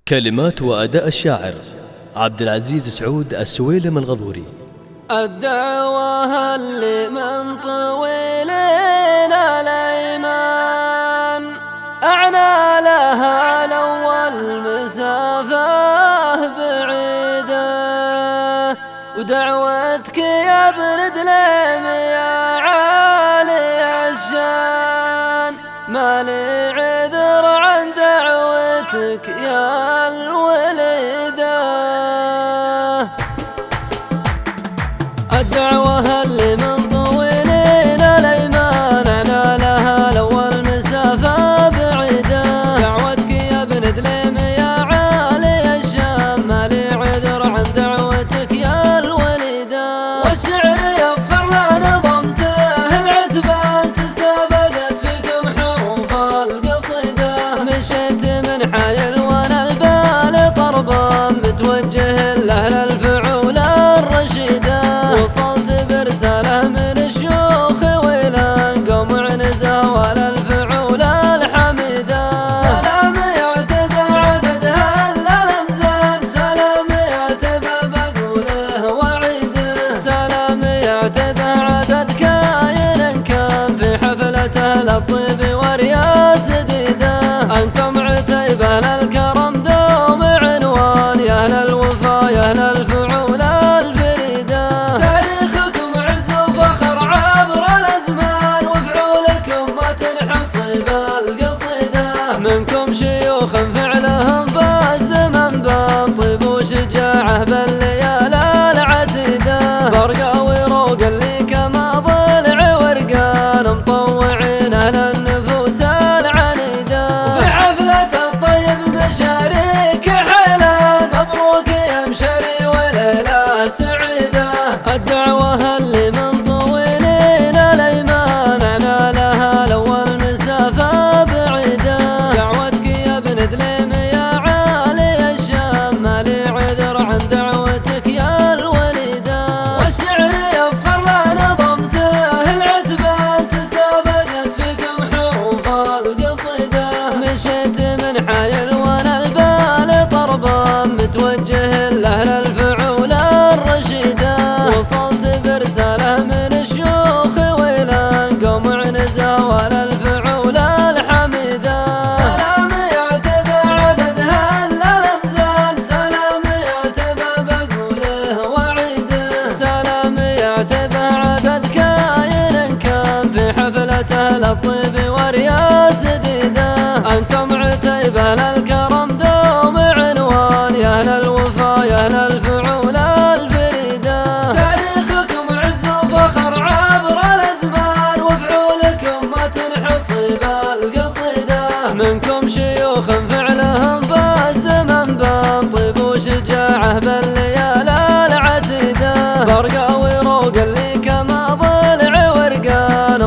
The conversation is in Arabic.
كلمات وأداء الشاعر عبد العزيز سعود السويلم الغضوري. الدعوة اللي من طويلين الأيمان أعنى لها لو المسافة بعيدة، ودعوتك يا ابن دليم يا عالي الشان ما لي عذر عن دعوتك يا الوليدة. الدعوة اللي من طويلين الأيمان أعنى لها لو المسافة بعيدة، دعوتك يا ابن دليم يا عالي الشام ما لي عذر عن دعوتك يا الوليدة. والشعر يفخر لا نظمته العتبان تسابقت فيكم حروف القصيدة، مشيت من حي وانا البال طربا متوجه لأهل الفعول الرشيدة، وصلت برسالة من الشيوخ وإلى قوم عنزة ولا الفعول الحميدة. سلام يعتبى عددها الأمزان، سلام يعتبى بقوله وعيده، سلام يعتبى عدد كاين كان في حفلته للطيب ورياس جديدة. أنتم عتيبة للكرم دوم عنوان يا أهل الوفا يا أهل الفعول الفريدة. تاريخكم عز وفخر عبر الأزمان وفعولكم ما تنحصي بالقصيدة، منكم شيوخ فعلهم بالزمن بان طيب وشجاعة بالليالي العتيدة، برقة وروق اللي كما ضلع ورقان مطوعين أهل النفوس العنيدة. في حفلة الطيب مشاريك حلال مبروك يا مشري وليلة سعيدة. الدعوة اللي من طويلين الأيمان أعنى لها لو المسافة بعيدة، دعوتك يا ابن دليم يا عالي الشام ما لي عذر عن دعوتك يا الوليدة. والشعر يفخر لا نظمته العتبان تسابقت فيكم حروف القصيدة، مشيت من حي وانا البال طربا متوجه لأهل الفعول الرشيدة، وصلت برسالة من الشيوخ وإلى قوم عنزة ولا الفعول الحميدة. سلام يعتبى عددها الأمزان، سلام يعتبى بقوله وعيده، سلام يعتبى عدد كاين كان في حفلته للطيب ورياس جديدة. أنتم عتيبة للكرم دوم عنوان يا أهل الوفا يا أهل الفعول الفريدة. تاريخكم عز وفخر عبر الأزمان وفعولكم ما تنحصي بالقصيدة، منكم شيوخ فعلهم بالزمن بان طيب وشجاعة بالليالي العتيدة، برقة وروق اللي كما ضلع ورقان